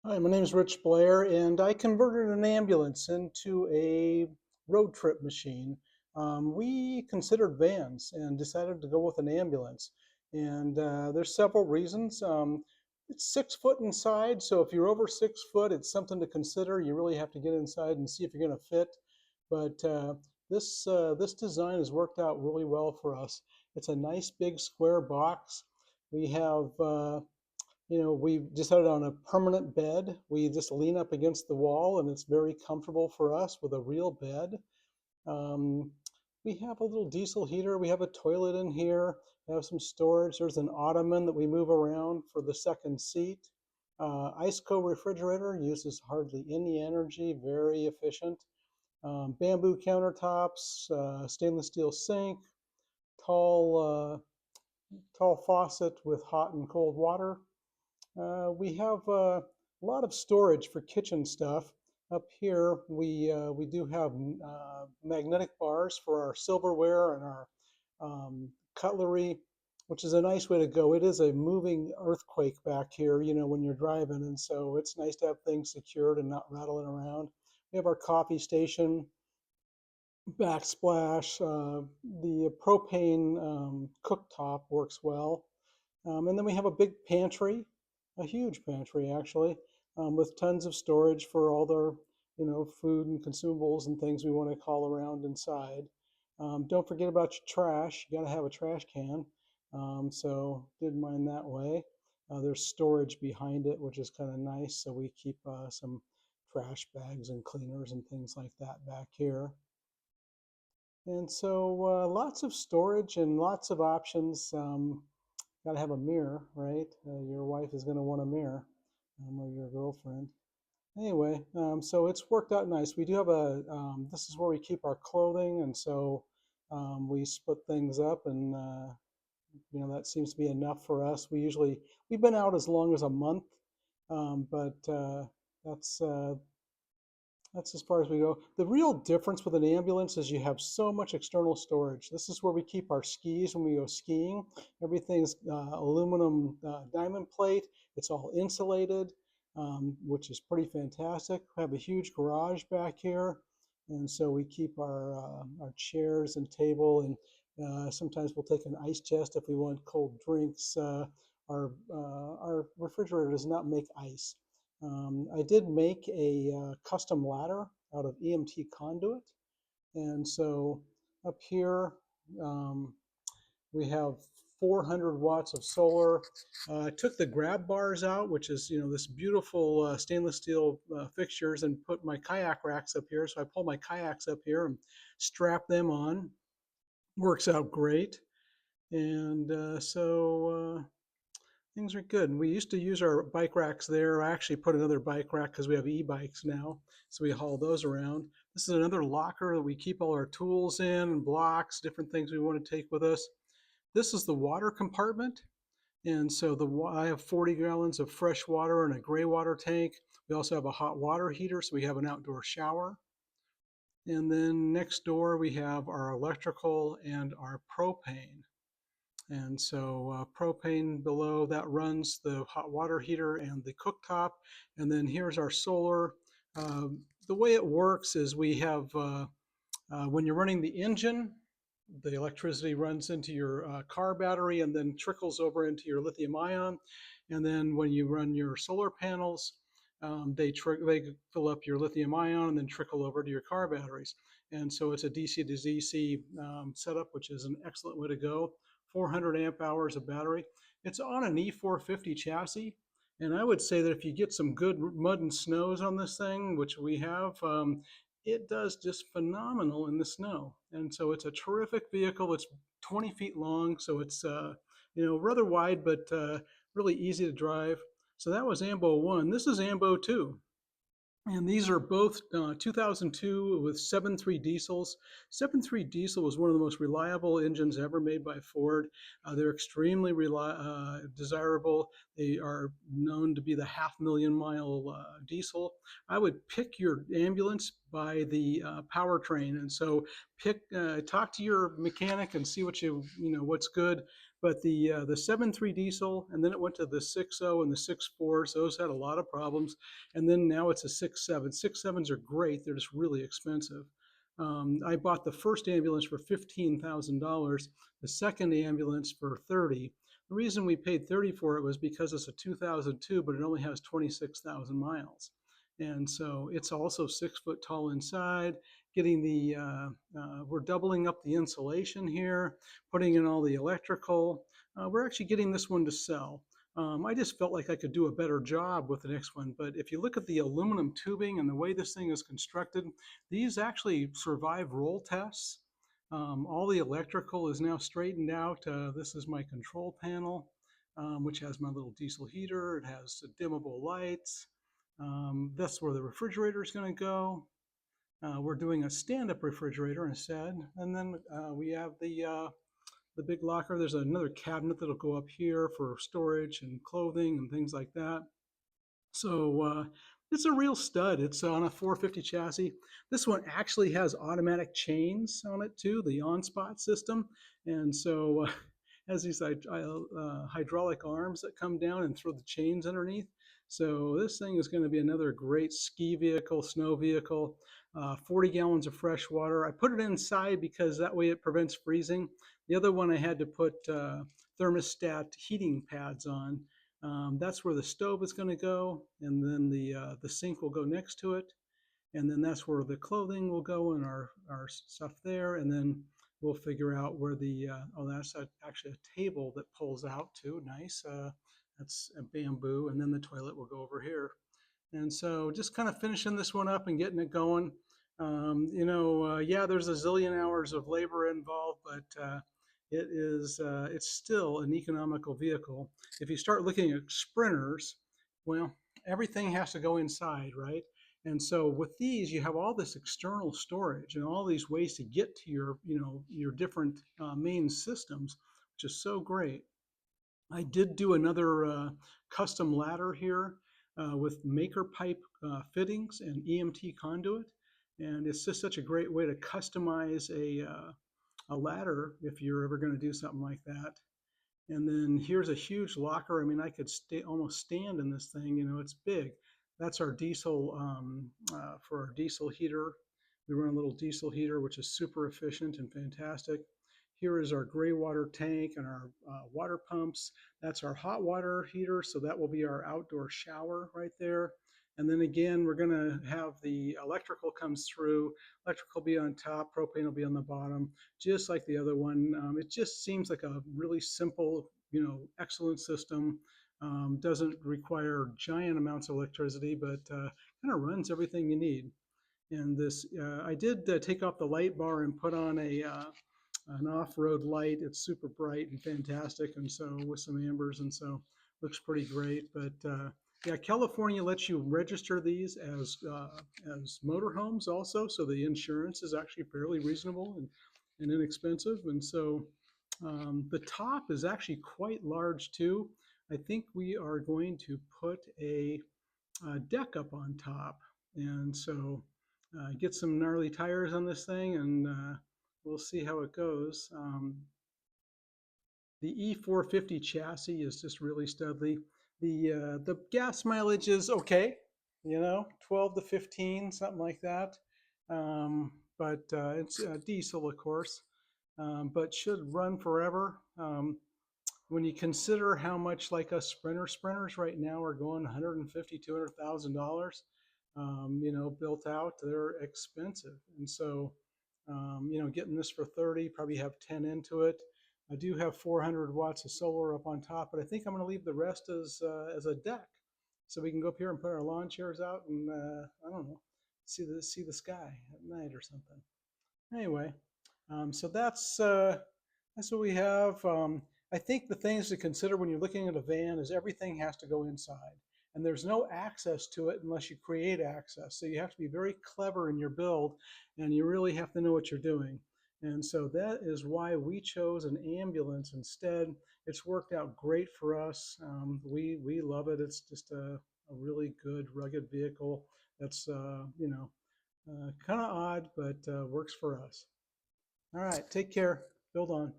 Hi, my name is Rich Blair, and I converted an ambulance into a road trip machine. We considered vans and decided to go with an ambulance. And there's several reasons. It's 6 foot inside, so if you're over 6 foot, it's something to consider. You really have to get inside and see if you're going to fit. But this design has worked out really well for us. It's a nice big square box. We have we decided on a permanent bed. We just lean up against the wall, and it's very comfortable for us with a real bed. Um, we have a little diesel heater. We have a toilet in here. We have some storage. There's an ottoman that we move around for the second seat. IceCo refrigerator uses hardly any energy, very efficient. Bamboo countertops, stainless steel sink, tall, tall faucet with hot and cold water. We have a lot of storage for kitchen stuff. Up here, we do have magnetic bars for our silverware and our cutlery, which is a nice way to go. It is a moving earthquake back here, when you're driving, and so it's nice to have things secured and not rattling around. We have our coffee station, backsplash. The propane cooktop works well. And then we have a big pantry, a huge pantry actually, with tons of storage for all their, food and consumables and things we want to haul around inside. Don't forget about your trash. You got to have a trash can. So didn't mind that way. There's storage behind it, which is kind of nice. So we keep some trash bags and cleaners and things like that back here. And so lots of storage and lots of options. Got to have a mirror, right? Your wife is going to want a mirror, or your girlfriend. Anyway, so it's worked out nice. We do have this is where we keep our clothing, and so we split things up, and that seems to be enough for us. We've been out as long as a month, but that's that's as far as we go. The real difference with an ambulance is you have so much external storage. This is where we keep our skis when we go skiing. Everything's aluminum diamond plate. It's all insulated, which is pretty fantastic. We have a huge garage back here, and so we keep our chairs and table, and sometimes we'll take an ice chest if we want cold drinks. Our refrigerator does not make ice. I did make a custom ladder out of EMT conduit. And so up here, um, we have 400 watts of solar. I took the grab bars out, which is, this beautiful stainless steel fixtures, and put my kayak racks up here. So I pull my kayaks up here and strap them on. Works out great. And things are good. And we used to use our bike racks there. I actually put another bike rack because we have e-bikes now, so we haul those around. This is another locker that we keep all our tools in, blocks, different things we want to take with us. This is the water compartment. And so I have 40 gallons of fresh water in a gray water tank. We also have a hot water heater, so we have an outdoor shower. And then next door, we have our electrical and our propane. And so propane below that runs the hot water heater and the cooktop. And then here's our solar. The way it works is we have, when you're running the engine, the electricity runs into your car battery and then trickles over into your lithium ion. And then when you run your solar panels, they fill up your lithium ion and then trickle over to your car batteries. And so it's a DC to DC setup, which is an excellent way to go. 400 amp hours of battery. It's on an E450 chassis. And I would say that if you get some good mud and snows on this thing, which we have, it does just phenomenal in the snow. And so it's a terrific vehicle. It's 20 feet long, so it's rather wide, but really easy to drive. So that was Ambo 1. This is Ambo 2. And these are both 2002 with 7.3 diesels. 7.3 diesel was one of the most reliable engines ever made by Ford. They're extremely desirable. They are known to be the 500,000-mile diesel. I would pick your ambulance by the powertrain, and so talk to your mechanic and see what's good. But the 7.3 diesel, and then it went to the 6.0 and the 6.4s. Those had a lot of problems, and then now it's a 6.7. 6.7s are great. They're just really expensive. I bought the first ambulance for $15,000, the second ambulance for 30. The reason we paid 30 for it was because it's a 2002, but it only has 26,000 miles. And so it's also 6 foot tall inside. Getting we're doubling up the insulation here, putting in all the electrical. We're actually getting this one to sell. I just felt like I could do a better job with the next one. But if you look at the aluminum tubing and the way this thing is constructed, these actually survive roll tests. All the electrical is now straightened out. This is my control panel, which has my little diesel heater. It has dimmable lights. That's where the refrigerator is going to go. We're doing a stand-up refrigerator instead. And then we have the big locker. There's another cabinet that'll go up here for storage and clothing and things like that. So it's a real stud. It's on a 450 chassis. This one actually has automatic chains on it too, the on-spot system. And so has these hydraulic arms that come down and throw the chains underneath. So this thing is going to be another great ski vehicle, snow vehicle. 40 gallons of fresh water. I put it inside because that way it prevents freezing. The other one I had to put thermostat heating pads on. That's where the stove is going to go, and then the sink will go next to it, and then that's where the clothing will go and our stuff there, and then we'll figure out where oh, that's actually a table that pulls out too. Nice. That's a bamboo, and then the toilet will go over here. And so just kind of finishing this one up and getting it going. Yeah, there's a zillion hours of labor involved, but it's still an economical vehicle. If you start looking at sprinters, well, everything has to go inside, right? And so with these, you have all this external storage and all these ways to get to your different main systems, which is so great. I did do another custom ladder here with maker pipe fittings and EMT conduit. And it's just such a great way to customize a ladder if you're ever going to do something like that. And then here's a huge locker. I mean, I could almost stand in this thing. It's big. That's our diesel for our diesel heater. We run a little diesel heater, which is super efficient and fantastic. Here is our gray water tank and our water pumps. That's our hot water heater, so that will be our outdoor shower right there. And then again, we're going to have the electrical comes through. Electrical will be on top, propane will be on the bottom, just like the other one. It just seems like a really simple, excellent system. Doesn't require giant amounts of electricity, but kind of runs everything you need. And this, I did take off the light bar and put on an off-road light. It's super bright and fantastic, and so with some ambers, and so looks pretty great. But yeah, California lets you register these as motorhomes also, so the insurance is actually fairly reasonable and inexpensive. And so the top is actually quite large too. I think we are going to put a deck up on top, and so get some gnarly tires on this thing, and we'll see how it goes. The E450 chassis is just really studly. The gas mileage is okay, 12 to 15, something like that. But it's diesel, of course, but should run forever. When you consider how much like us sprinters right now are going $150,000, $200,000, built out, they're expensive. And so, getting this for 30, probably have 10 into it. I do have 400 watts of solar up on top, but I think I'm going to leave the rest as a deck, so we can go up here and put our lawn chairs out and I don't know, see the sky at night or something. Anyway, so that's what we have. I think the things to consider when you're looking at a van is everything has to go inside, and there's no access to it unless you create access. So you have to be very clever in your build, and you really have to know what you're doing. And so that is why we chose an ambulance instead. It's worked out great for us. We love it. It's just a really good rugged vehicle that's kind of odd, but works for us. All right, take care. Build on.